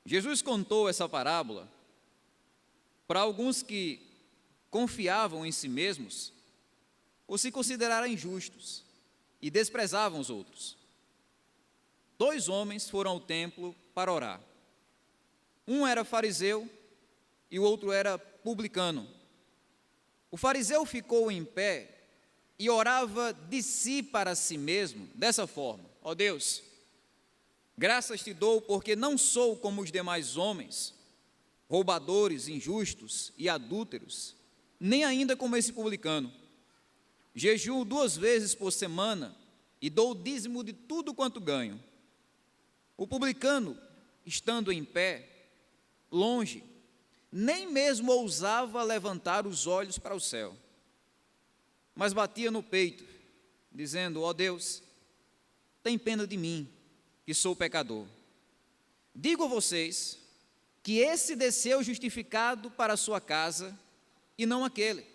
Jesus contou essa parábola para alguns que confiavam em si mesmos ou se consideraram injustos e desprezavam os outros. 2 homens foram ao templo para orar. Um era fariseu e o outro era publicano. O fariseu ficou em pé e orava de si para si mesmo, dessa forma: ó Deus, graças te dou porque não sou como os demais homens, roubadores, injustos e adúlteros, nem ainda como esse publicano. Jejuo 2 vezes por semana e dou o dízimo de tudo quanto ganho. O publicano, estando em pé, longe, nem mesmo ousava levantar os olhos para o céu, mas batia no peito, dizendo: ó Deus, tem pena de mim, que sou pecador. Digo a vocês que esse desceu justificado para a sua casa e não aquele,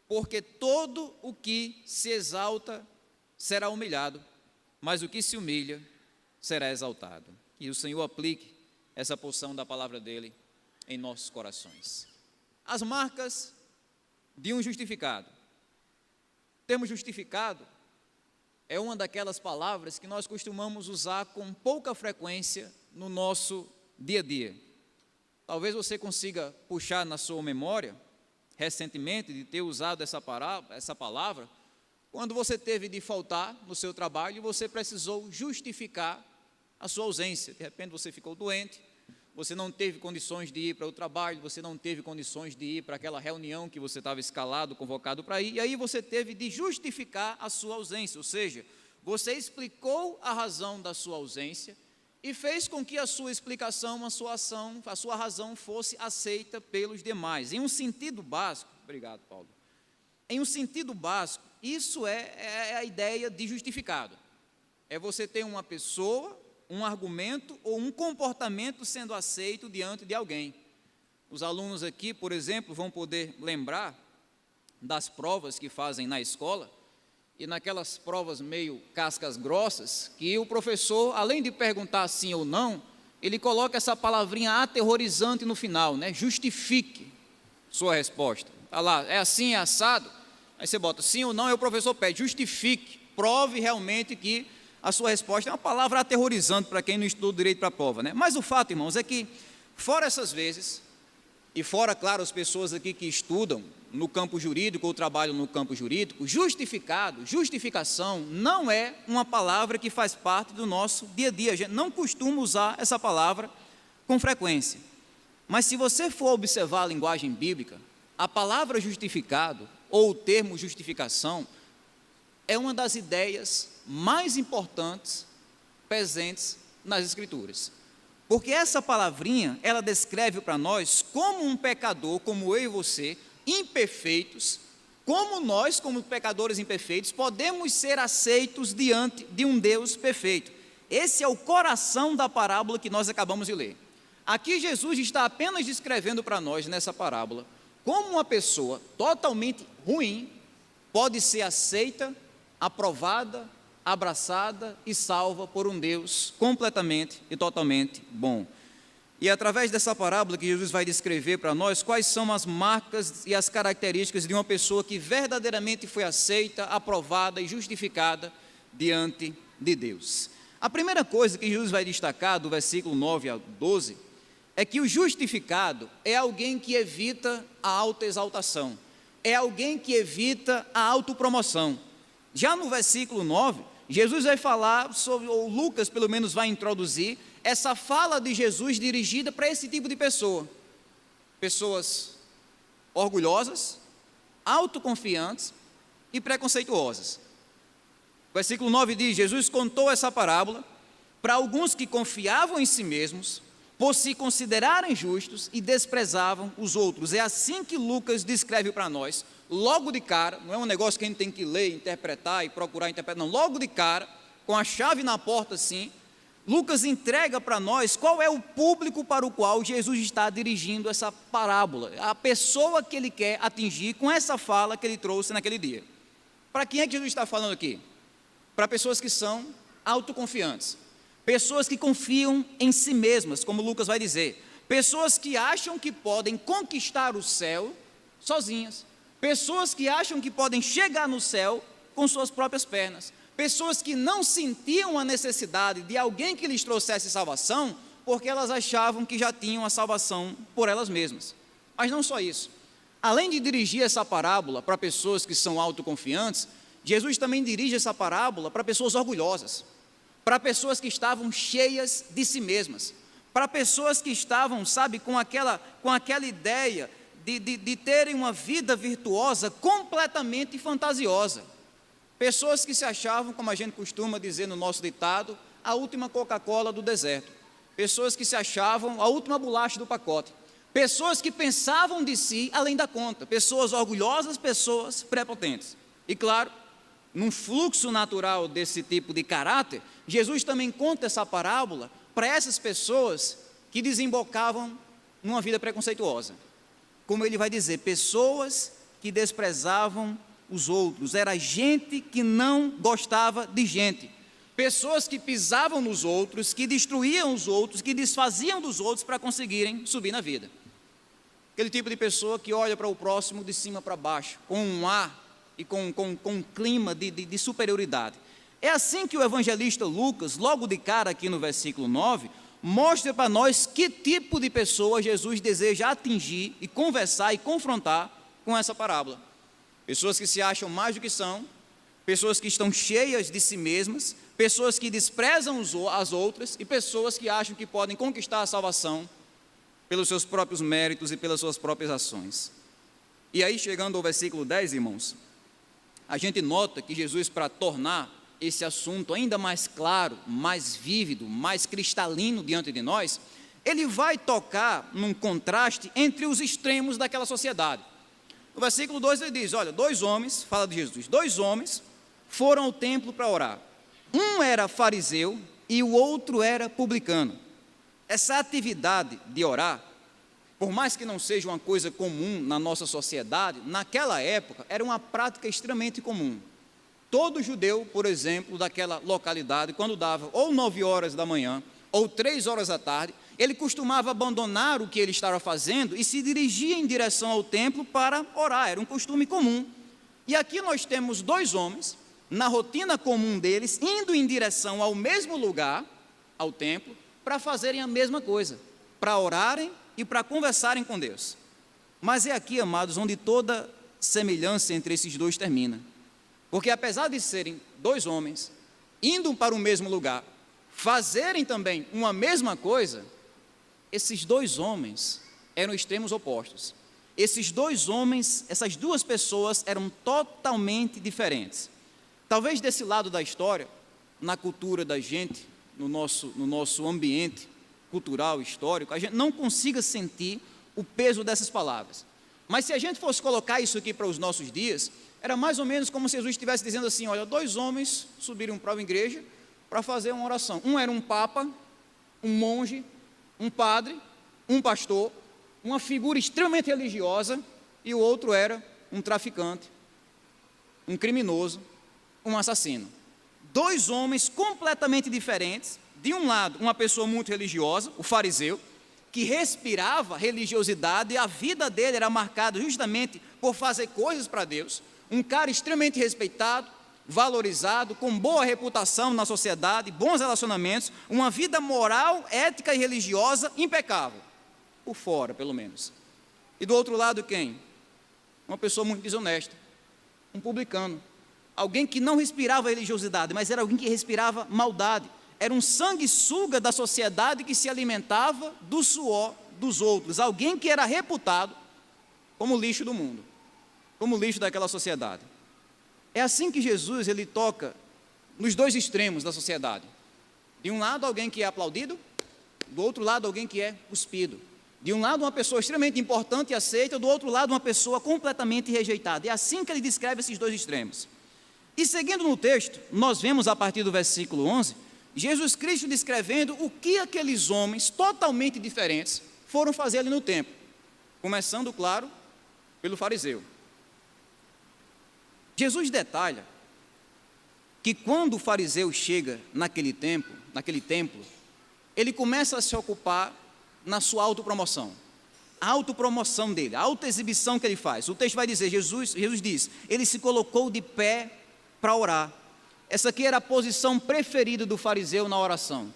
porque todo o que se exalta será humilhado, mas o que se humilha será exaltado. Que o Senhor aplique essa porção da palavra dele em nossos corações. As marcas de um justificado. O termo justificado é uma daquelas palavras que nós costumamos usar com pouca frequência no nosso dia a dia. Talvez você consiga puxar na sua memória, recentemente, de ter usado essa palavra, quando você teve de faltar no seu trabalho e você precisou justificar a sua ausência. De repente você ficou doente, você não teve condições de ir para o trabalho, você não teve condições de ir para aquela reunião que você estava escalado, convocado para ir, e aí você teve de justificar a sua ausência, ou seja, você explicou a razão da sua ausência e fez com que a sua explicação, a sua ação, a sua razão fosse aceita pelos demais. Em um sentido básico, obrigado, Paulo, em um sentido básico, isso é a ideia de justificado. É você ter uma pessoa, um argumento ou um comportamento sendo aceito diante de alguém. Os alunos aqui, por exemplo, vão poder lembrar das provas que fazem na escola, e naquelas provas meio cascas grossas, que o professor, além de perguntar sim ou não, ele coloca essa palavrinha aterrorizante no final, né? Justifique sua resposta. Está lá, é assim, é assado, aí você bota sim ou não, aí o professor pede, justifique, prove realmente que a sua resposta. É uma palavra aterrorizante para quem não estudou direito para a prova, né? Mas o fato, irmãos, é que, fora essas vezes, e fora, claro, as pessoas aqui que estudam no campo jurídico ou trabalham no campo jurídico, justificado, justificação, não é uma palavra que faz parte do nosso dia a dia. A gente não costuma usar essa palavra com frequência. Mas se você for observar a linguagem bíblica, a palavra justificado, ou o termo justificação, é uma das ideias mais importantes presentes nas Escrituras. Porque essa palavrinha, ela descreve para nós como um pecador, como eu e você, imperfeitos, como nós, como pecadores imperfeitos, podemos ser aceitos diante de um Deus perfeito. Esse é o coração da parábola que nós acabamos de ler. Aqui Jesus está apenas descrevendo para nós, nessa parábola, como uma pessoa totalmente ruim pode ser aceita, aprovada, abraçada e salva por um Deus completamente e totalmente bom. E é através dessa parábola que Jesus vai descrever para nós quais são as marcas e as características de uma pessoa que verdadeiramente foi aceita, aprovada e justificada diante de Deus. A primeira coisa que Jesus vai destacar do versículo 9 a 12 é que o justificado é alguém que evita a autoexaltação, é alguém que evita a autopromoção. Já no versículo 9, Jesus vai falar sobre, ou Lucas pelo menos vai introduzir, essa fala de Jesus dirigida para esse tipo de pessoa. Pessoas orgulhosas, autoconfiantes e preconceituosas. O versículo 9 diz: Jesus contou essa parábola para alguns que confiavam em si mesmos, por se considerarem justos e desprezavam os outros. É assim que Lucas descreve para nós, logo de cara, não é um negócio que a gente tem que ler, interpretar e procurar interpretar, não, logo de cara, com a chave na porta assim, Lucas entrega para nós qual é o público para o qual Jesus está dirigindo essa parábola, a pessoa que ele quer atingir com essa fala que ele trouxe naquele dia. Para quem é que Jesus está falando aqui? Para pessoas que são autoconfiantes, pessoas que confiam em si mesmas, como Lucas vai dizer, pessoas que acham que podem conquistar o céu sozinhas, pessoas que acham que podem chegar no céu com suas próprias pernas, pessoas que não sentiam a necessidade de alguém que lhes trouxesse salvação, porque elas achavam que já tinham a salvação por elas mesmas. Mas não só isso. Além de dirigir essa parábola para pessoas que são autoconfiantes, Jesus também dirige essa parábola para pessoas orgulhosas, para pessoas que estavam cheias de si mesmas, para pessoas que estavam, sabe, com aquela ideia de terem uma vida virtuosa completamente fantasiosa. Pessoas que se achavam, como a gente costuma dizer no nosso ditado, a última Coca-Cola do deserto. Pessoas que se achavam a última bolacha do pacote. Pessoas que pensavam de si além da conta. Pessoas orgulhosas, pessoas prepotentes. E claro, num fluxo natural desse tipo de caráter, Jesus também conta essa parábola para essas pessoas que desembocavam numa vida preconceituosa. Como ele vai dizer, pessoas que desprezavam os outros, era gente que não gostava de gente, pessoas que pisavam nos outros, que destruíam os outros, que desfaziam dos outros para conseguirem subir na vida. Aquele tipo de pessoa que olha para o próximo de cima para baixo, com um ar e com um clima de superioridade. É assim que o evangelista Lucas, logo de cara aqui no versículo 9, mostra para nós que tipo de pessoa Jesus deseja atingir e conversar e confrontar com essa parábola. Pessoas que se acham mais do que são, pessoas que estão cheias de si mesmas, pessoas que desprezam as outras e pessoas que acham que podem conquistar a salvação pelos seus próprios méritos e pelas suas próprias ações. E aí, chegando ao versículo 10, irmãos, a gente nota que Jesus, para tornar esse assunto ainda mais claro, mais vívido, mais cristalino diante de nós, ele vai tocar num contraste entre os extremos daquela sociedade. No versículo 2 ele diz, olha, dois homens, fala de Jesus, dois homens foram ao templo para orar. Um era fariseu e o outro era publicano. Essa atividade de orar, por mais que não seja uma coisa comum na nossa sociedade, naquela época era uma prática extremamente comum. Todo judeu, por exemplo, daquela localidade, quando dava ou 9 horas da manhã ou 3 horas da tarde, ele costumava abandonar o que ele estava fazendo e se dirigia em direção ao templo para orar, era um costume comum. E aqui nós temos dois homens, na rotina comum deles, indo em direção ao mesmo lugar, ao templo, para fazerem a mesma coisa, para orarem e para conversarem com Deus. Mas é aqui, amados, onde toda semelhança entre esses dois termina. Porque apesar de serem dois homens, indo para o mesmo lugar, fazerem também uma mesma coisa, esses dois homens eram extremos opostos. Esses dois homens, essas duas pessoas eram totalmente diferentes. Talvez desse lado da história, na cultura da gente, no nosso ambiente cultural, histórico, a gente não consiga sentir o peso dessas palavras. Mas se a gente fosse colocar isso aqui para os nossos dias, era mais ou menos como se Jesus estivesse dizendo assim, olha, dois homens subiram para a igreja para fazer uma oração. Um era um papa, um monge, um padre, um pastor, uma figura extremamente religiosa, e o outro era um traficante, um criminoso, um assassino. Dois homens completamente diferentes. De um lado, uma pessoa muito religiosa, o fariseu, que respirava religiosidade, e a vida dele era marcada justamente por fazer coisas para Deus. Um cara extremamente respeitado, valorizado, com boa reputação na sociedade, bons relacionamentos, uma vida moral, ética e religiosa impecável, por fora, pelo menos. E do outro lado, quem? Uma pessoa muito desonesta, um publicano, alguém que não respirava religiosidade, mas era alguém que respirava maldade, era um sanguessuga da sociedade que se alimentava do suor dos outros, alguém que era reputado como lixo do mundo, como lixo daquela sociedade. É assim que Jesus, ele toca nos dois extremos da sociedade. De um lado, alguém que é aplaudido, do outro lado, alguém que é cuspido. De um lado, uma pessoa extremamente importante e aceita, do outro lado, uma pessoa completamente rejeitada. É assim que ele descreve esses dois extremos. E seguindo no texto, nós vemos a partir do versículo 11, Jesus Cristo descrevendo o que aqueles homens totalmente diferentes foram fazer ali no templo. Começando, claro, pelo fariseu. Jesus detalha que quando o fariseu chega naquele templo, naquele templo, ele começa a se ocupar na sua autopromoção. A autopromoção dele, a autoexibição que ele faz. O texto vai dizer, Jesus diz, ele se colocou de pé para orar. Essa aqui era a posição preferida do fariseu na oração.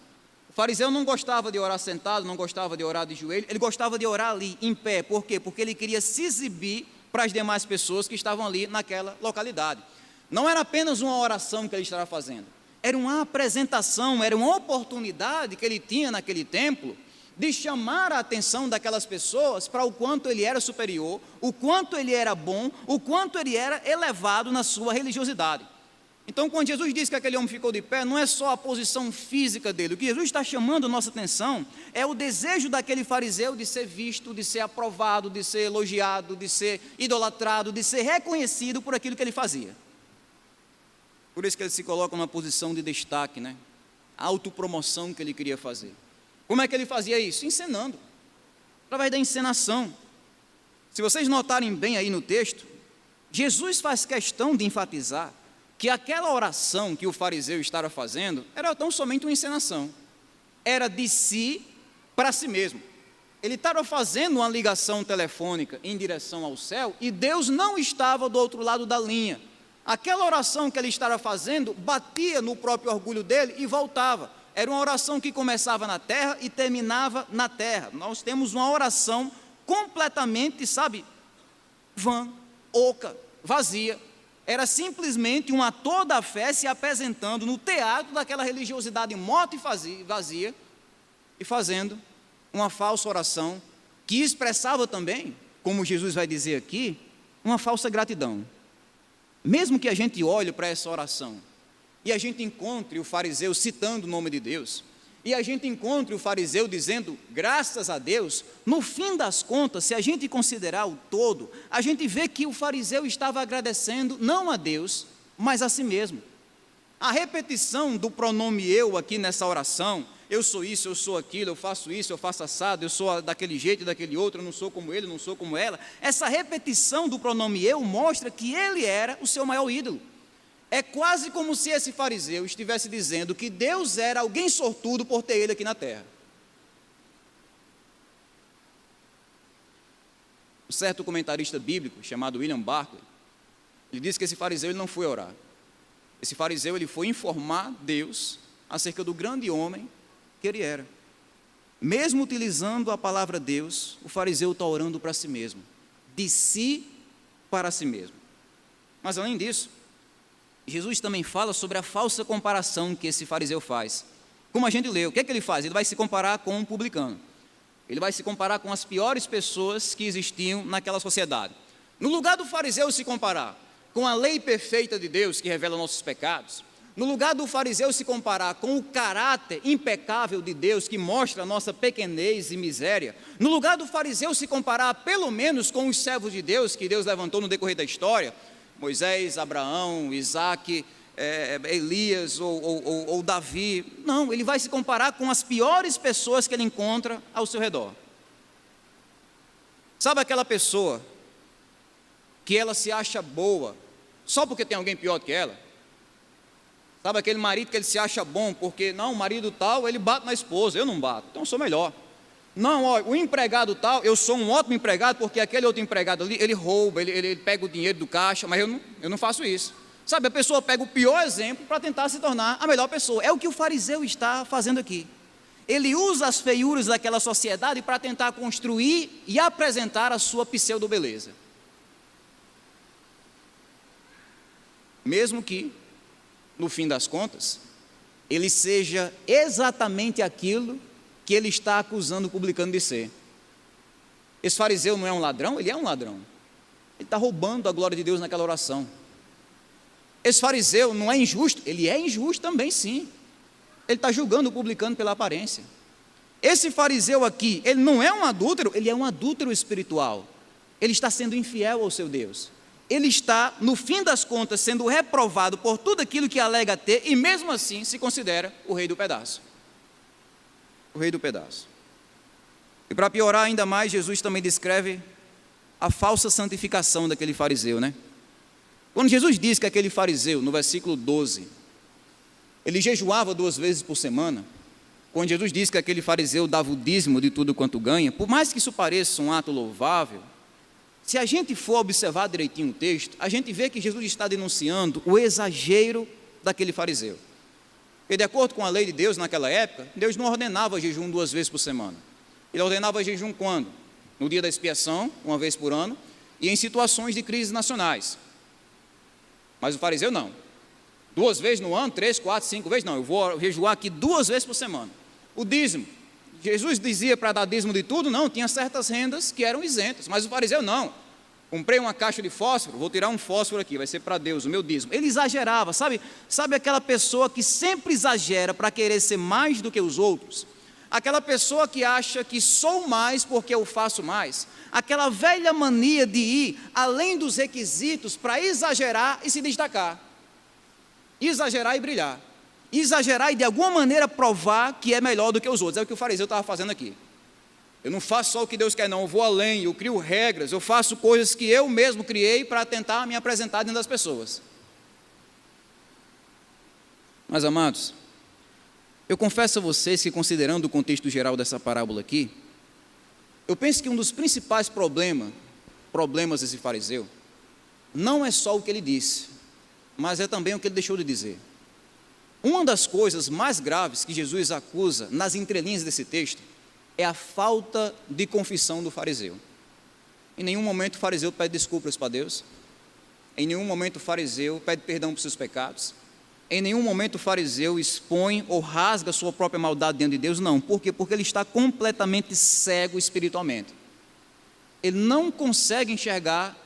O fariseu não gostava de orar sentado, não gostava de orar de joelho, ele gostava de orar ali, em pé. Por quê? Porque ele queria se exibir para as demais pessoas que estavam ali naquela localidade. Não era apenas uma oração que ele estava fazendo, era uma apresentação, era uma oportunidade que ele tinha naquele templo de chamar a atenção daquelas pessoas para o quanto ele era superior, o quanto ele era bom, o quanto ele era elevado na sua religiosidade. Então, quando Jesus diz que aquele homem ficou de pé, não é só a posição física dele. O que Jesus está chamando a nossa atenção é o desejo daquele fariseu de ser visto, de ser aprovado, de ser elogiado, de ser idolatrado, de ser reconhecido por aquilo que ele fazia. Por isso que ele se coloca numa posição de destaque, né? A autopromoção que ele queria fazer. Como é que ele fazia isso? Encenando, através da encenação. Se vocês notarem bem aí no texto, Jesus faz questão de enfatizar que aquela oração que o fariseu estava fazendo era tão somente uma encenação, era de si para si mesmo. Ele estava fazendo uma ligação telefônica em direção ao céu e Deus não estava do outro lado da linha. Aquela oração que ele estava fazendo batia no próprio orgulho dele e voltava. Era uma oração que começava na terra e terminava na terra. Nós temos uma oração completamente, vã, oca, vazia. Era simplesmente um ator da fé se apresentando no teatro daquela religiosidade morta e vazia e fazendo uma falsa oração que expressava também, como Jesus vai dizer aqui, uma falsa gratidão. Mesmo que a gente olhe para essa oração e a gente encontre o fariseu citando o nome de Deus, e a gente encontre o fariseu dizendo graças a Deus, no fim das contas, se a gente considerar o todo, a gente vê que o fariseu estava agradecendo não a Deus, mas a si mesmo. A repetição do pronome eu aqui nessa oração, eu sou isso, eu sou aquilo, eu faço isso, eu faço assado, eu sou daquele jeito e daquele outro, eu não sou como ele, não sou como ela. Essa repetição do pronome eu mostra que ele era o seu maior ídolo. É quase como se esse fariseu estivesse dizendo que Deus era alguém sortudo por ter ele aqui na terra. Um certo comentarista bíblico, chamado William Barclay, ele diz que esse fariseu ele não foi orar. Esse fariseu ele foi informar Deus acerca do grande homem que ele era. Mesmo utilizando a palavra Deus, o fariseu está orando para si mesmo, de si para si mesmo. Mas além disso, Jesus também fala sobre a falsa comparação que esse fariseu faz. Como a gente leu, o que é que ele faz? Ele vai se comparar com um publicano. Ele vai se comparar com as piores pessoas que existiam naquela sociedade. No lugar do fariseu se comparar com a lei perfeita de Deus que revela nossos pecados, no lugar do fariseu se comparar com o caráter impecável de Deus que mostra a nossa pequenez e miséria, no lugar do fariseu se comparar pelo menos com os servos de Deus que Deus levantou no decorrer da história, Moisés, Abraão, Isaac, Elias ou Davi. Não, ele vai se comparar com as piores pessoas que ele encontra ao seu redor. Sabe aquela pessoa que ela se acha boa só porque tem alguém pior que ela? Sabe aquele marido que ele se acha bom porque, não, o marido tal, ele bate na esposa, eu não bato, então eu sou melhor. Não, ó, o empregado tal, eu sou um ótimo empregado porque aquele outro empregado ali, ele rouba, ele pega o dinheiro do caixa, mas eu não faço isso. Sabe, a pessoa pega o pior exemplo para tentar se tornar a melhor pessoa. É o que o fariseu está fazendo aqui. Ele usa as feiuras daquela sociedade para tentar construir e apresentar a sua pseudo-beleza. Mesmo que, no fim das contas, ele seja exatamente aquilo que ele está acusando o publicano de ser. Esse fariseu não é um ladrão? Ele é um ladrão. Ele está roubando a glória de Deus naquela oração. Esse fariseu não é injusto? Ele é injusto também, sim. Ele está julgando o publicano pela aparência. Esse fariseu aqui, ele não é um adúltero, ele é um adúltero espiritual. Ele está sendo infiel ao seu Deus. Ele está, no fim das contas, sendo reprovado por tudo aquilo que alega ter e mesmo assim se considera o rei do pedaço. O rei do pedaço. E para piorar ainda mais, Jesus também descreve a falsa santificação daquele fariseu, né? Quando Jesus diz que aquele fariseu, no versículo 12, ele jejuava 2 vezes por semana. Quando Jesus disse que aquele fariseu dava o dízimo de tudo quanto ganha, por mais que isso pareça um ato louvável, se a gente for observar direitinho o texto, a gente vê que Jesus está denunciando o exagero daquele fariseu. Porque de acordo com a lei de Deus naquela época, Deus não ordenava jejum 2 vezes por semana. Ele ordenava jejum quando? No dia da expiação, 1 vez por ano, e em situações de crises nacionais. Mas o fariseu não. 2 vezes no ano, 3, 4, 5 vezes, não. Eu vou jejuar aqui 2 vezes por semana. O dízimo. Jesus dizia para dar dízimo de tudo? Não, tinha certas rendas que eram isentas, mas o fariseu não. Comprei uma caixa de fósforo, vou tirar um fósforo aqui, vai ser para Deus, o meu dízimo. Ele exagerava, sabe aquela pessoa que sempre exagera para querer ser mais do que os outros? Aquela pessoa que acha que sou mais porque eu faço mais. Aquela velha mania de ir além dos requisitos para exagerar e se destacar. Exagerar e brilhar. Exagerar e de alguma maneira provar que é melhor do que os outros. É o que o fariseu estava fazendo aqui. Eu não faço só o que Deus quer não, eu vou além, eu crio regras, eu faço coisas que eu mesmo criei para tentar me apresentar diante das pessoas. Mas amados, eu confesso a vocês que, considerando o contexto geral dessa parábola aqui, eu penso que um dos principais problemas desse fariseu, não é só o que ele disse, mas é também o que ele deixou de dizer. Uma das coisas mais graves que Jesus acusa nas entrelinhas desse texto é a falta de confissão do fariseu. Em nenhum momento o fariseu pede desculpas para Deus, em nenhum momento o fariseu pede perdão por seus pecados, em nenhum momento o fariseu expõe ou rasga sua própria maldade diante de Deus, não. Por quê? Porque ele está completamente cego espiritualmente. Ele não consegue enxergar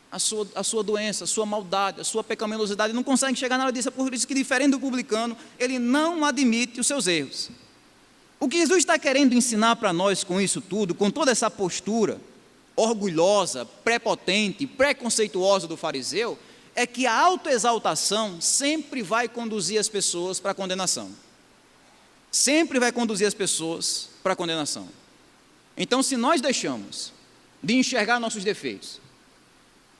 a sua doença, a sua maldade, a sua pecaminosidade, ele não consegue enxergar nada disso. É por isso que, diferente do publicano, ele não admite os seus erros. O que Jesus está querendo ensinar para nós com isso tudo, com toda essa postura orgulhosa, prepotente, preconceituosa do fariseu, é que a autoexaltação sempre vai conduzir as pessoas para a condenação. Sempre vai conduzir as pessoas para a condenação. Então, se nós deixamos de enxergar nossos defeitos,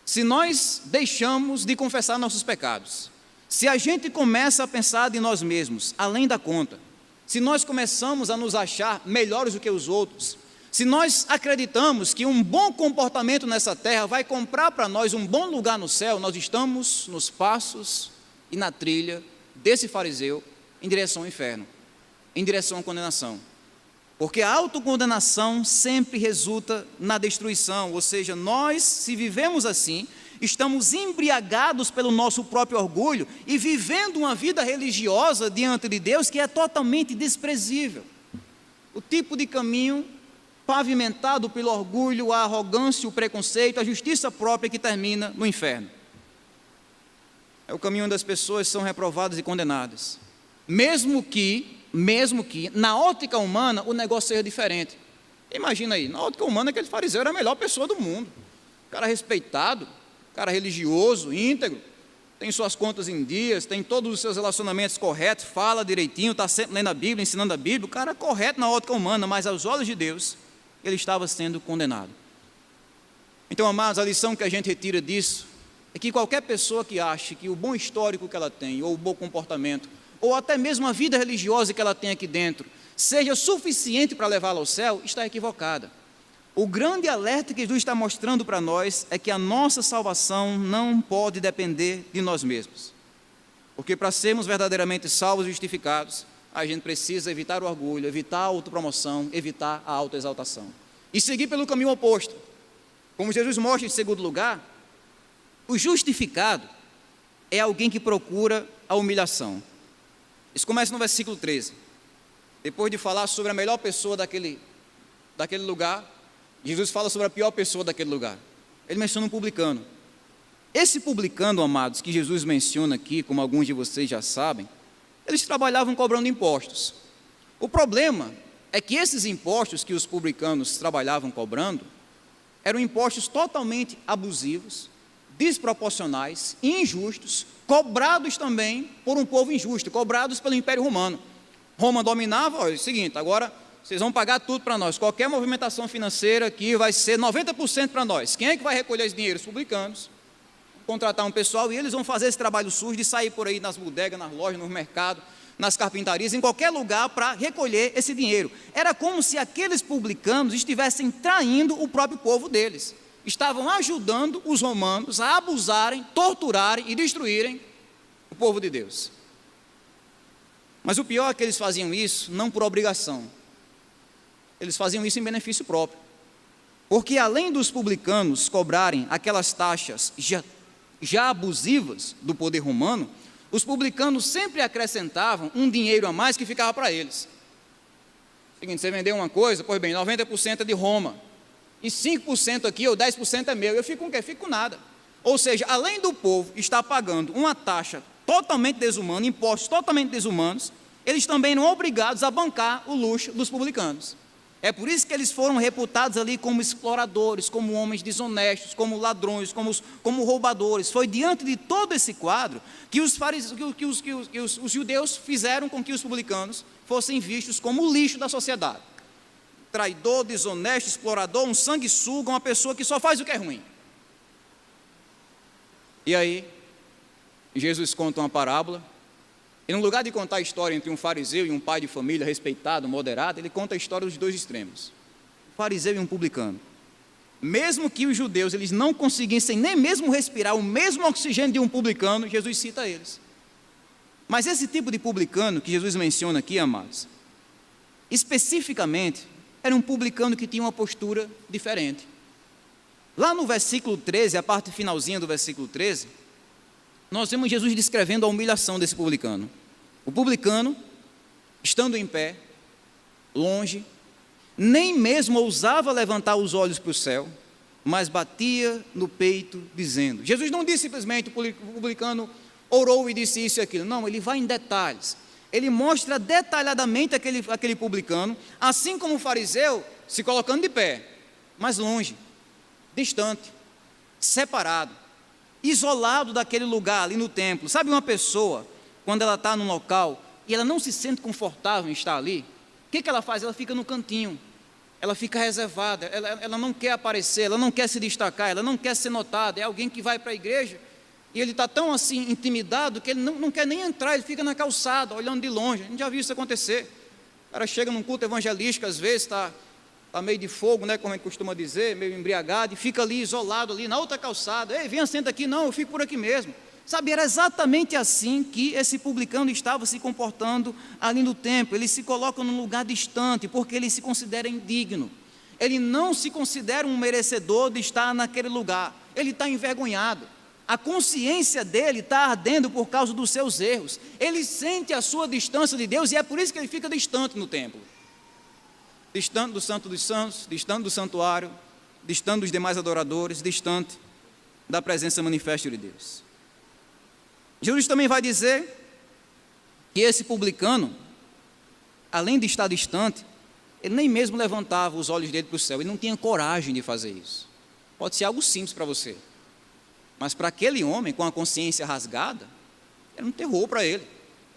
se nós deixamos de confessar nossos pecados, se a gente começa a pensar de nós mesmos, além da conta, se nós começamos a nos achar melhores do que os outros, se nós acreditamos que um bom comportamento nessa terra vai comprar para nós um bom lugar no céu, nós estamos nos passos e na trilha desse fariseu em direção ao inferno, em direção à condenação. Porque a autocondenação sempre resulta na destruição, ou seja, nós, se vivemos assim, estamos embriagados pelo nosso próprio orgulho e vivendo uma vida religiosa diante de Deus que é totalmente desprezível. O tipo de caminho pavimentado pelo orgulho, a arrogância, o preconceito, a justiça própria que termina no inferno. É o caminho onde as pessoas são reprovadas e condenadas. Mesmo que, na ótica humana, o negócio seja diferente. Imagina aí, na ótica humana, aquele fariseu era a melhor pessoa do mundo. Cara respeitado, cara religioso, íntegro, tem suas contas em dias, tem todos os seus relacionamentos corretos, fala direitinho, está sempre lendo a Bíblia, ensinando a Bíblia, o cara é correto na ótica humana, mas aos olhos de Deus, ele estava sendo condenado. Então, amados, a lição que a gente retira disso é que qualquer pessoa que ache que o bom histórico que ela tem, ou o bom comportamento, ou até mesmo a vida religiosa que ela tem aqui dentro, seja suficiente para levá-la ao céu, está equivocada. O grande alerta que Jesus está mostrando para nós é que a nossa salvação não pode depender de nós mesmos. Porque para sermos verdadeiramente salvos e justificados, a gente precisa evitar o orgulho, evitar a autopromoção, evitar a autoexaltação. E seguir pelo caminho oposto. Como Jesus mostra em segundo lugar, o justificado é alguém que procura a humilhação. Isso começa no versículo 13. Depois de falar sobre a melhor pessoa daquele lugar, Jesus fala sobre a pior pessoa daquele lugar. Ele menciona um publicano. Esse publicano, amados, que Jesus menciona aqui, como alguns de vocês já sabem, eles trabalhavam cobrando impostos. O problema é que esses impostos que os publicanos trabalhavam cobrando eram impostos totalmente abusivos, desproporcionais, injustos, cobrados também por um povo injusto, cobrados pelo Império Romano. Roma dominava, olha, é o seguinte, agora vocês vão pagar tudo para nós, qualquer movimentação financeira aqui vai ser 90% para nós. Quem é que vai recolher esse dinheiro? Os publicanos. Contratar um pessoal e eles vão fazer esse trabalho sujo de sair por aí nas bodegas, nas lojas, no mercado, nas carpintarias, em qualquer lugar para recolher esse dinheiro. Era como se aqueles publicanos estivessem traindo o próprio povo deles. Estavam ajudando os romanos a abusarem, torturarem e destruírem o povo de Deus. Mas o pior é que eles faziam isso não por obrigação. Eles faziam isso em benefício próprio. Porque além dos publicanos cobrarem aquelas taxas já abusivas do poder romano, os publicanos sempre acrescentavam um dinheiro a mais que ficava para eles. Seguinte, você vendeu uma coisa, pois bem, 90% é de Roma, e 5% aqui ou 10% é meu, eu fico com o quê? Fico com nada. Ou seja, além do povo estar pagando uma taxa totalmente desumana, impostos totalmente desumanos, eles também não são obrigados a bancar o luxo dos publicanos. É por isso que eles foram reputados ali como exploradores, como homens desonestos, como ladrões, como roubadores. Foi diante de todo esse quadro que os judeus fizeram com que os publicanos fossem vistos como o lixo da sociedade. Traidor, desonesto, explorador, um sanguessuga, uma pessoa que só faz o que é ruim. E aí, Jesus conta uma parábola, e no lugar de contar a história entre um fariseu e um pai de família respeitado, moderado, ele conta a história dos dois extremos, um fariseu e um publicano. Mesmo que os judeus eles não conseguissem nem mesmo respirar o mesmo oxigênio de um publicano, Jesus cita eles. Mas esse tipo de publicano que Jesus menciona aqui, amados, especificamente, era um publicano que tinha uma postura diferente. Lá no versículo 13, a parte finalzinha do versículo 13, nós vemos Jesus descrevendo a humilhação desse publicano. O publicano, estando em pé, longe, nem mesmo ousava levantar os olhos para o céu, mas batia no peito, dizendo... Jesus não disse simplesmente, o publicano orou e disse isso e aquilo. Não, ele vai em detalhes. Ele mostra detalhadamente aquele publicano, assim como o fariseu, se colocando de pé, mas longe, distante, separado, isolado daquele lugar ali no templo. Sabe uma pessoa, quando ela está num local e ela não se sente confortável em estar ali, o que ela faz? Ela fica no cantinho, ela fica reservada, ela não quer aparecer, ela não quer se destacar, ela não quer ser notada. É alguém que vai para a igreja e ele está tão assim intimidado que ele não quer nem entrar, ele fica na calçada, olhando de longe. A gente já viu isso acontecer. O cara chega num culto evangelístico, às vezes está meio de fogo, né, como a gente costuma dizer, meio embriagado, e fica ali isolado, ali na outra calçada. Ei, venha, senta aqui. Não, eu fico por aqui mesmo. Sabe, era exatamente assim que esse publicano estava se comportando ali no templo. Ele se coloca num lugar distante, porque ele se considera indigno. Ele não se considera um merecedor de estar naquele lugar. Ele está envergonhado. A consciência dele está ardendo por causa dos seus erros. Ele sente a sua distância de Deus, e é por isso que ele fica distante no templo. Distante do Santo dos Santos, distante do santuário, distante dos demais adoradores, distante da presença manifesta de Deus. Jesus também vai dizer que esse publicano, além de estar distante, ele nem mesmo levantava os olhos dele para o céu, ele não tinha coragem de fazer isso. Pode ser algo simples para você, mas para aquele homem com a consciência rasgada, era um terror para ele.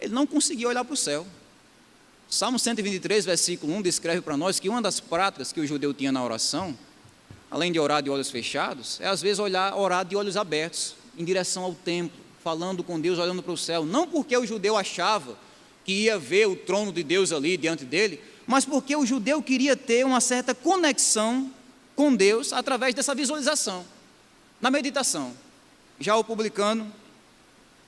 Ele não conseguia olhar para o céu. Salmo 123, versículo 1, descreve para nós que uma das práticas que o judeu tinha na oração, além de orar de olhos fechados, é às vezes orar de olhos abertos, em direção ao templo, falando com Deus, olhando para o céu. Não porque o judeu achava que ia ver o trono de Deus ali diante dele, mas porque o judeu queria ter uma certa conexão com Deus através dessa visualização, na meditação. Já o publicano,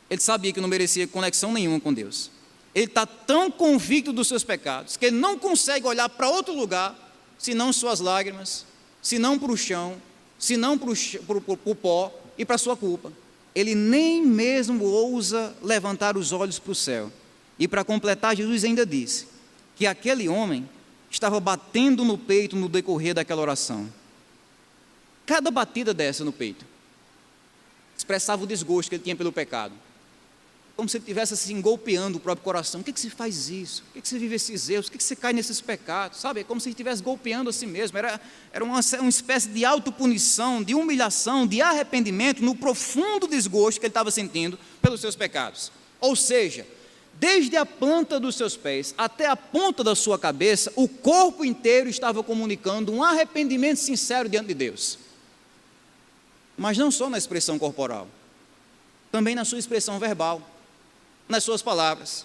ele sabia que não merecia conexão nenhuma com Deus. Ele está tão convicto dos seus pecados, que ele não consegue olhar para outro lugar, senão suas lágrimas, senão para o chão, senão para o pó e para a sua culpa. Ele nem mesmo ousa levantar os olhos para o céu. E para completar, Jesus ainda disse que aquele homem estava batendo no peito no decorrer daquela oração. Cada batida dessa no peito expressava o desgosto que ele tinha pelo pecado. Como se ele estivesse assim, golpeando o próprio coração. Por que você faz isso? Por que você vive esses erros? Por que você cai nesses pecados? Sabe, é como se ele estivesse golpeando a si mesmo. Era uma espécie de autopunição, de humilhação, de arrependimento no profundo desgosto que ele estava sentindo pelos seus pecados. Ou seja, desde a planta dos seus pés até a ponta da sua cabeça, o corpo inteiro estava comunicando um arrependimento sincero diante de Deus. Mas não só na expressão corporal, também na sua expressão verbal, nas suas palavras.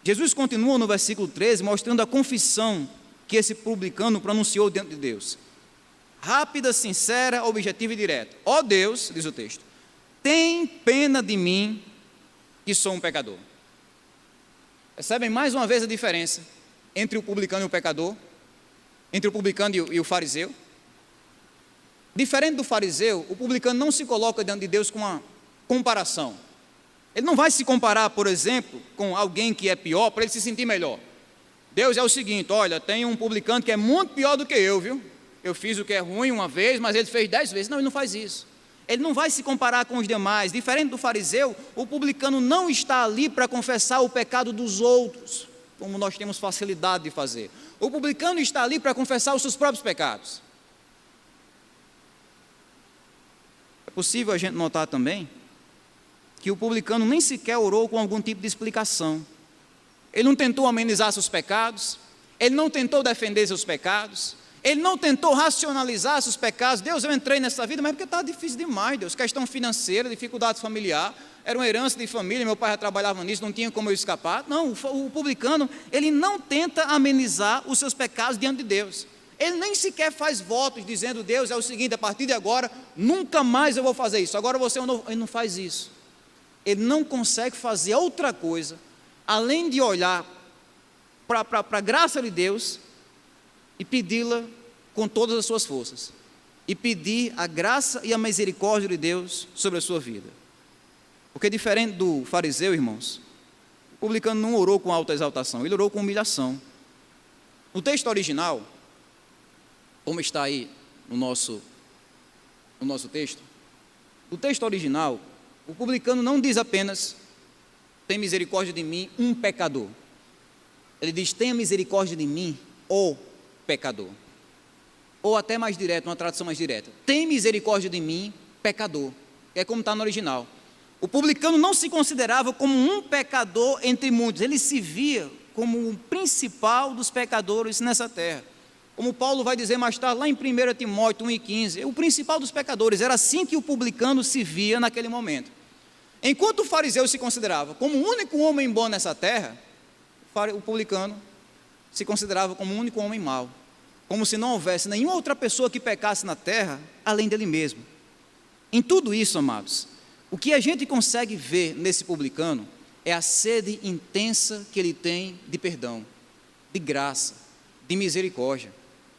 Jesus continua no versículo 13, mostrando a confissão que esse publicano pronunciou diante de Deus. Rápida, sincera, objetiva e direta. Ó Deus, diz o texto, tem pena de mim, que sou um pecador. Percebem mais uma vez a diferença entre o publicano e o pecador? Entre o publicano e o fariseu? Diferente do fariseu, o publicano não se coloca diante de Deus com uma comparação. Ele não vai se comparar, por exemplo, com alguém que é pior para ele se sentir melhor. Deus é o seguinte, olha, tem um publicano que é muito pior do que eu, viu? Eu fiz o que é ruim uma vez, mas ele fez 10 vezes. Não, ele não faz isso. Ele não vai se comparar com os demais. Diferente do fariseu, o publicano não está ali para confessar o pecado dos outros, como nós temos facilidade de fazer. O publicano está ali para confessar os seus próprios pecados. É possível a gente notar também que o publicano nem sequer orou com algum tipo de explicação. Ele não tentou amenizar seus pecados, ele não tentou defender seus pecados, ele não tentou racionalizar seus pecados. Deus, eu entrei nessa vida, mas porque está difícil demais, Deus, questão financeira, dificuldade familiar, era uma herança de família, meu pai já trabalhava nisso, não tinha como eu escapar. Não, o publicano, ele não tenta amenizar os seus pecados diante de Deus. Ele nem sequer faz votos dizendo, Deus, é o seguinte, a partir de agora, nunca mais eu vou fazer isso, agora você é um novo. Ele não faz isso. Ele não consegue fazer outra coisa, além de olhar para a graça de Deus e pedi-la com todas as suas forças, e pedir a graça e a misericórdia de Deus sobre a sua vida. Porque diferente do fariseu, irmãos, o publicano não orou com alta exaltação, ele orou com humilhação. No texto original, como está aí no nosso texto, o texto original, o publicano não diz apenas, tem misericórdia de mim, um pecador. Ele diz, tenha misericórdia de mim, o pecador. Ou até mais direto, uma tradução mais direta, tem misericórdia de mim, pecador. É como está no original. O publicano não se considerava como um pecador entre muitos, ele se via como o principal dos pecadores nessa terra. Como Paulo vai dizer mais tarde, lá em 1 Timóteo 1,15, o principal dos pecadores, era assim que o publicano se via naquele momento. Enquanto o fariseu se considerava como o único homem bom nessa terra, o publicano se considerava como o único homem mau, como se não houvesse nenhuma outra pessoa que pecasse na terra, além dele mesmo. Em tudo isso, amados, o que a gente consegue ver nesse publicano é a sede intensa que ele tem de perdão, de graça, de misericórdia.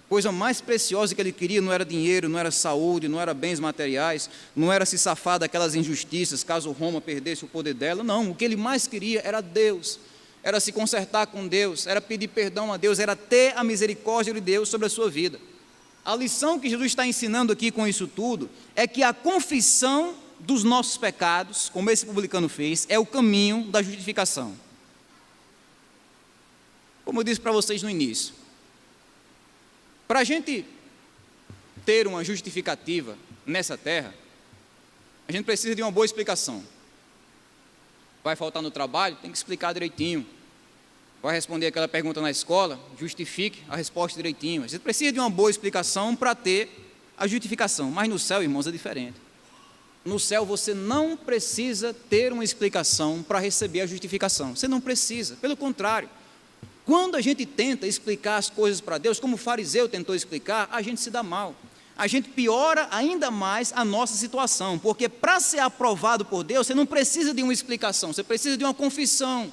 Coisa mais preciosa que ele queria não era dinheiro, não era saúde, não era bens materiais, não era se safar daquelas injustiças, caso Roma perdesse o poder dela, não, o que ele mais queria era Deus, era se consertar com Deus, era pedir perdão a Deus, era ter a misericórdia de Deus sobre a sua vida. A lição que Jesus está ensinando aqui com isso tudo, é que a confissão dos nossos pecados, como esse publicano fez, é o caminho da justificação. Como eu disse para vocês no início, para a gente ter uma justificativa nessa terra, a gente precisa de uma boa explicação. Vai faltar no trabalho, tem que explicar direitinho. Vai responder aquela pergunta na escola, justifique a resposta direitinho. A gente precisa de uma boa explicação para ter a justificação. Mas no céu, irmãos, é diferente. No céu você não precisa ter uma explicação para receber a justificação. Você não precisa, pelo contrário. Quando a gente tenta explicar as coisas para Deus, como o fariseu tentou explicar, a gente se dá mal. A gente piora ainda mais a nossa situação, porque para ser aprovado por Deus, você não precisa de uma explicação, você precisa de uma confissão.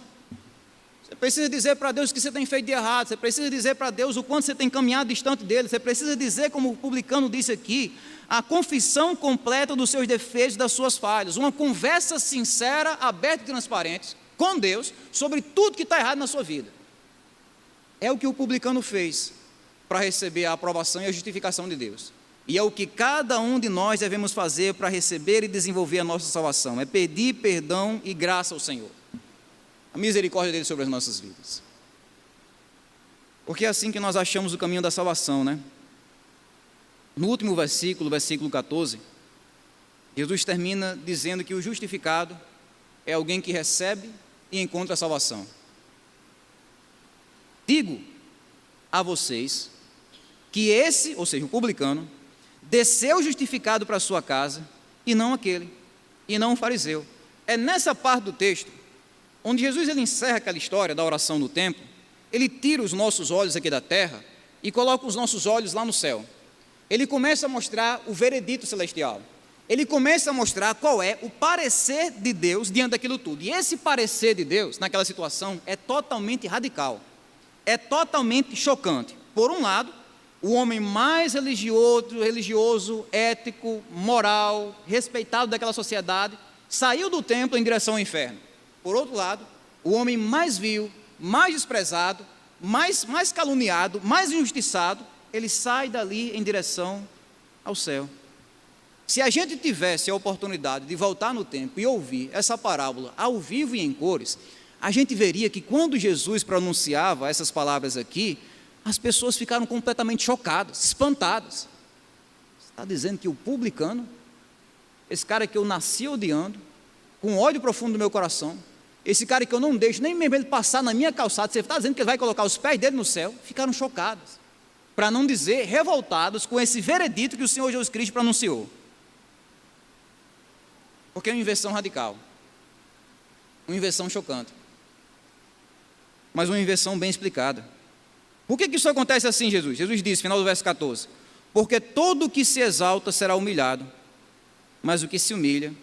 Você precisa dizer para Deus o que você tem feito de errado, você precisa dizer para Deus o quanto você tem caminhado distante dele, você precisa dizer, como o publicano disse aqui, a confissão completa dos seus defeitos, das suas falhas, uma conversa sincera, aberta e transparente com Deus sobre tudo que está errado na sua vida. É o que o publicano fez para receber a aprovação e a justificação de Deus. E é o que cada um de nós devemos fazer para receber e desenvolver a nossa salvação. É pedir perdão e graça ao Senhor. A misericórdia dele sobre as nossas vidas. Porque é assim que nós achamos o caminho da salvação, né? No último versículo, versículo 14, Jesus termina dizendo que o justificado é alguém que recebe e encontra a salvação. Digo a vocês que esse, ou seja, o publicano, desceu justificado para a sua casa, e não aquele, e não o fariseu. É nessa parte do texto onde Jesus ele encerra aquela história da oração no templo, ele tira os nossos olhos aqui da terra e coloca os nossos olhos lá no céu. Ele começa a mostrar o veredito celestial. Ele começa a mostrar qual é o parecer de Deus diante daquilo tudo. E esse parecer de Deus, naquela situação, é totalmente radical. É totalmente chocante. Por um lado, o homem mais religioso, ético, moral, respeitado daquela sociedade, saiu do templo em direção ao inferno. Por outro lado, o homem mais vil, mais desprezado, mais caluniado, mais injustiçado, ele sai dali em direção ao céu. Se a gente tivesse a oportunidade de voltar no tempo e ouvir essa parábola ao vivo e em cores, a gente veria que quando Jesus pronunciava essas palavras aqui, as pessoas ficaram completamente chocadas, espantadas. Está dizendo que o publicano, esse cara que eu nasci odiando, com ódio profundo no meu coração, esse cara que eu não deixo nem mesmo ele passar na minha calçada, você está dizendo que ele vai colocar os pés dele no céu? Ficaram chocados, para não dizer revoltados com esse veredito que o Senhor Jesus Cristo pronunciou. Porque é uma inversão radical, uma inversão chocante, mas uma inversão bem explicada. Por que isso acontece assim, Jesus? Jesus diz, final do verso 14, porque todo o que se exalta será humilhado, mas o que se humilha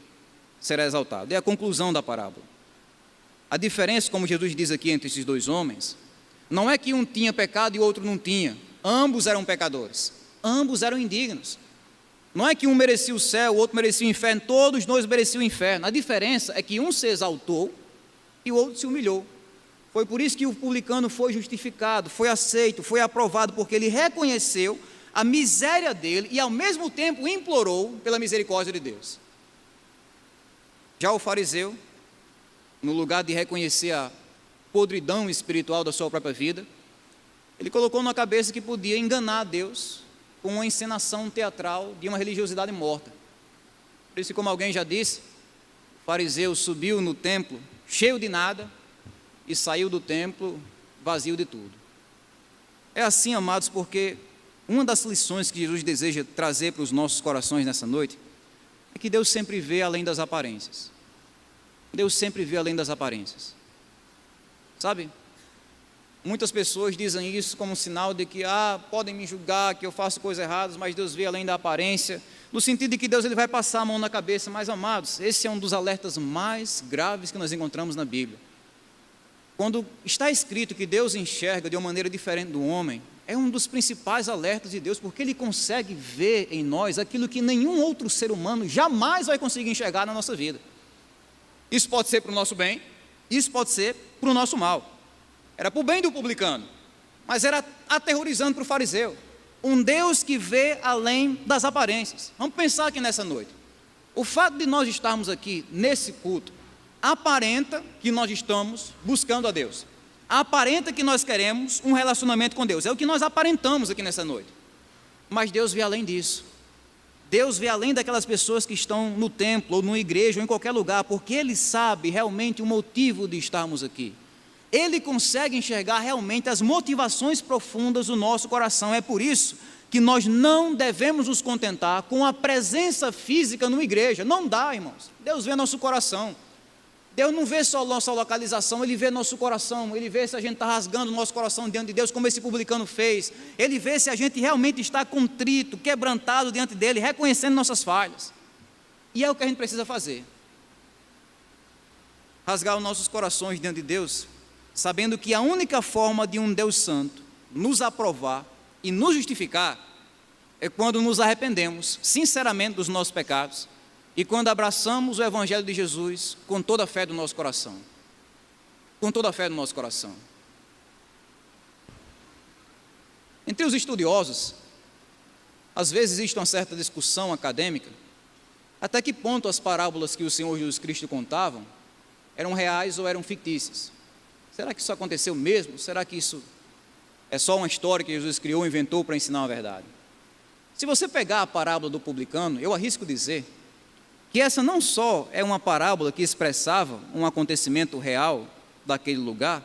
será exaltado. É a conclusão da parábola. A diferença, como Jesus diz aqui, entre esses dois homens, não é que um tinha pecado e o outro não tinha. Ambos eram pecadores, ambos eram indignos. Não é que um merecia o céu, o outro merecia o inferno, todos dois mereciam o inferno. A diferença é que um se exaltou e o outro se humilhou. Foi por isso que o publicano foi justificado, foi aceito, foi aprovado, porque ele reconheceu a miséria dele e ao mesmo tempo implorou pela misericórdia de Deus. Já o fariseu, no lugar de reconhecer a podridão espiritual da sua própria vida, ele colocou na cabeça que podia enganar Deus com uma encenação teatral de uma religiosidade morta. Por isso, como alguém já disse, o fariseu subiu no templo cheio de nada e saiu do templo vazio de tudo. É assim, amados, porque uma das lições que Jesus deseja trazer para os nossos corações nessa noite é que Deus sempre vê além das aparências. Deus sempre vê além das aparências. Sabe? Muitas pessoas dizem isso como um sinal de que, podem me julgar, que eu faço coisas erradas, mas Deus vê além da aparência, no sentido de que Deus ele vai passar a mão na cabeça. Mas, amados, esse é um dos alertas mais graves que nós encontramos na Bíblia. Quando está escrito que Deus enxerga de uma maneira diferente do homem, é um dos principais alertas de Deus, porque Ele consegue ver em nós aquilo que nenhum outro ser humano jamais vai conseguir enxergar na nossa vida. Isso pode ser para o nosso bem, isso pode ser para o nosso mal. Era para o bem do publicano, mas era aterrorizante para o fariseu. Um Deus que vê além das aparências. Vamos pensar aqui nessa noite. O fato de nós estarmos aqui nesse culto aparenta que nós estamos buscando a Deus. Aparenta que nós queremos um relacionamento com Deus. É o que nós aparentamos aqui nessa noite. Mas Deus vê além disso. Deus vê além daquelas pessoas que estão no templo, ou numa igreja, ou em qualquer lugar, porque Ele sabe realmente o motivo de estarmos aqui. Ele consegue enxergar realmente as motivações profundas do nosso coração. É por isso que nós não devemos nos contentar com a presença física numa igreja. Não dá, irmãos. Deus vê nosso coração. Deus não vê só nossa localização, Ele vê nosso coração. Ele vê se a gente está rasgando o nosso coração diante de Deus, como esse publicano fez. Ele vê se a gente realmente está contrito, quebrantado diante dEle, reconhecendo nossas falhas. E é o que a gente precisa fazer. Rasgar os nossos corações diante de Deus, sabendo que a única forma de um Deus santo nos aprovar e nos justificar é quando nos arrependemos sinceramente dos nossos pecados e quando abraçamos o Evangelho de Jesus com toda a fé do nosso coração. Com toda a fé do nosso coração. Entre os estudiosos, às vezes existe uma certa discussão acadêmica, até que ponto as parábolas que o Senhor Jesus Cristo contavam eram reais ou eram fictícias. Será que isso aconteceu mesmo? Será que isso é só uma história que Jesus criou e inventou para ensinar a verdade? Se você pegar a parábola do publicano, eu arrisco dizer que essa não só é uma parábola que expressava um acontecimento real daquele lugar,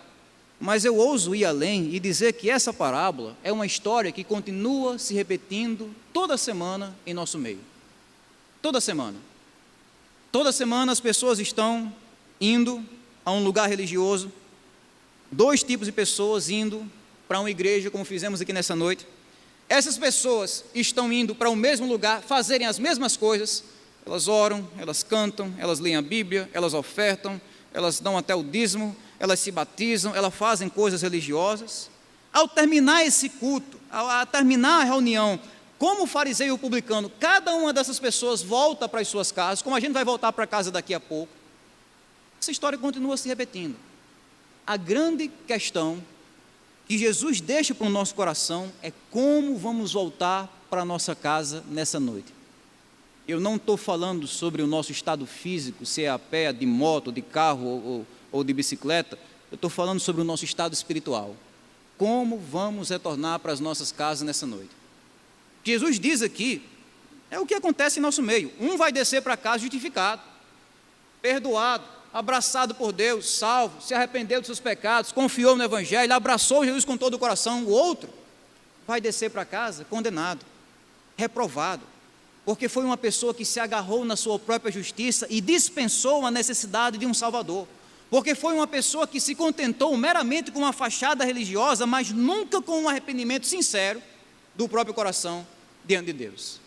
mas eu ouso ir além e dizer que essa parábola é uma história que continua se repetindo toda semana em nosso meio. Toda semana. Toda semana as pessoas estão indo a um lugar religioso, dois tipos de pessoas indo para uma igreja, como fizemos aqui nessa noite. Essas pessoas estão indo para o mesmo lugar, fazerem as mesmas coisas, elas oram, elas cantam, elas leem a Bíblia, elas ofertam, elas dão até o dízimo, elas se batizam, elas fazem coisas religiosas. Ao terminar esse culto, ao terminar a reunião, como o fariseu e o publicano, cada uma dessas pessoas volta para as suas casas, como a gente vai voltar para casa daqui a pouco. Essa história continua se repetindo. A grande questão que Jesus deixa para o nosso coração é como vamos voltar para a nossa casa nessa noite. Eu não estou falando sobre o nosso estado físico, se é a pé, de moto, de carro ou de bicicleta. Eu estou falando sobre o nosso estado espiritual. Como vamos retornar para as nossas casas nessa noite? Jesus diz aqui, é o que acontece em nosso meio. Um vai descer para casa justificado, perdoado, abraçado por Deus, salvo, se arrependeu dos seus pecados, confiou no Evangelho, abraçou Jesus com todo o coração. O outro vai descer para casa condenado, reprovado, porque foi uma pessoa que se agarrou na sua própria justiça e dispensou a necessidade de um Salvador, porque foi uma pessoa que se contentou meramente com uma fachada religiosa, mas nunca com um arrependimento sincero do próprio coração diante de Deus.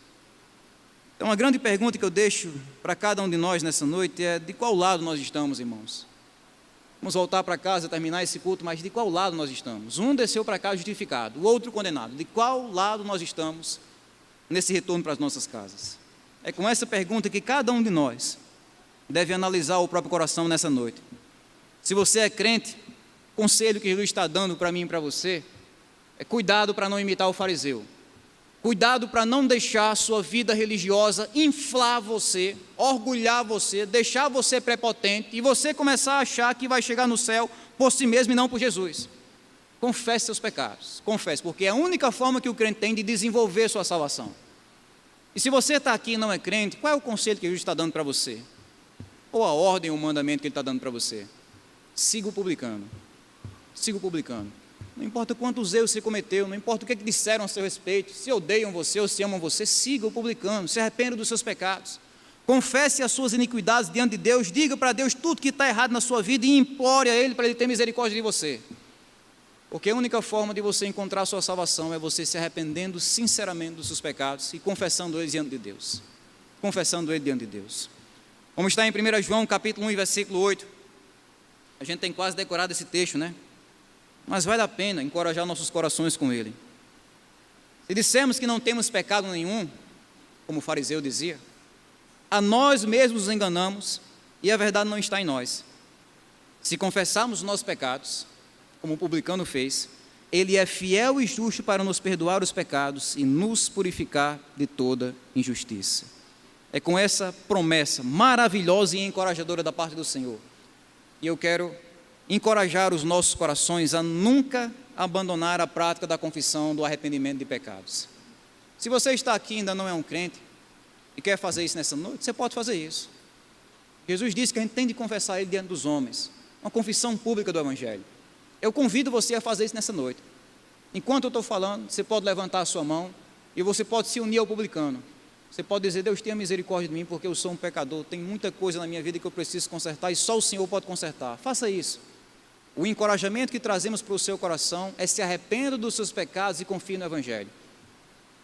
Então, a grande pergunta que eu deixo para cada um de nós nessa noite é: de qual lado nós estamos, irmãos? Vamos voltar para casa, terminar esse culto, mas de qual lado nós estamos? Um desceu para cá justificado, o outro condenado. De qual lado nós estamos nesse retorno para as nossas casas? É com essa pergunta que cada um de nós deve analisar o próprio coração nessa noite. Se você é crente, o conselho que Jesus está dando para mim e para você é: cuidado para não imitar o fariseu. Cuidado para não deixar a sua vida religiosa inflar você, orgulhar você, deixar você prepotente e você começar a achar que vai chegar no céu por si mesmo e não por Jesus. Confesse seus pecados, confesse, porque é a única forma que o crente tem de desenvolver sua salvação. E se você está aqui e não é crente, qual é o conselho que Jesus está dando para você? Ou a ordem ou o mandamento que Ele está dando para você? Siga o publicano. Siga o publicano. Não importa quantos erros você cometeu, não importa o que disseram a seu respeito, se odeiam você ou se amam você, siga o publicano, se arrependa dos seus pecados, confesse as suas iniquidades diante de Deus, diga para Deus tudo que está errado na sua vida e implore a Ele para Ele ter misericórdia de você. Porque a única forma de você encontrar a sua salvação é você se arrependendo sinceramente dos seus pecados e confessando eles diante de Deus. Confessando ele diante de Deus. Vamos estar em 1 João capítulo 1, versículo 8. A gente tem quase decorado esse texto, né? Mas vale a pena encorajar nossos corações com ele. Se dissermos que não temos pecado nenhum, como o fariseu dizia, a nós mesmos nos enganamos e a verdade não está em nós. Se confessarmos os nossos pecados, como o publicano fez, ele é fiel e justo para nos perdoar os pecados e nos purificar de toda injustiça. É com essa promessa maravilhosa e encorajadora da parte do Senhor, e eu quero encorajar os nossos corações a nunca abandonar a prática da confissão do arrependimento de pecados. Se você está aqui e ainda não é um crente e quer fazer isso nessa noite, você pode fazer isso. Jesus disse que a gente tem de confessar Ele diante dos homens, uma confissão pública do Evangelho. Eu convido você a fazer isso nessa noite. Enquanto eu estou falando, você pode levantar a sua mão e você pode se unir ao publicano. Você pode dizer: Deus, tenha misericórdia de mim, porque eu sou um pecador, tem muita coisa na minha vida que eu preciso consertar e só o Senhor pode consertar. Faça isso. O encorajamento que trazemos para o seu coração é: se arrependa dos seus pecados e confie no Evangelho.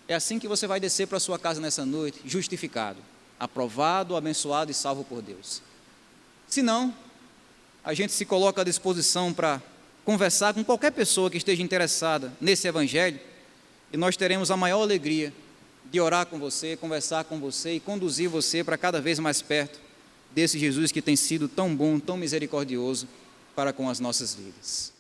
É assim que você vai descer para a sua casa nessa noite, justificado, aprovado, abençoado e salvo por Deus. Se não, a gente se coloca à disposição para conversar com qualquer pessoa que esteja interessada nesse Evangelho, e nós teremos a maior alegria de orar com você, conversar com você e conduzir você para cada vez mais perto desse Jesus que tem sido tão bom, tão misericordioso para com as nossas vidas.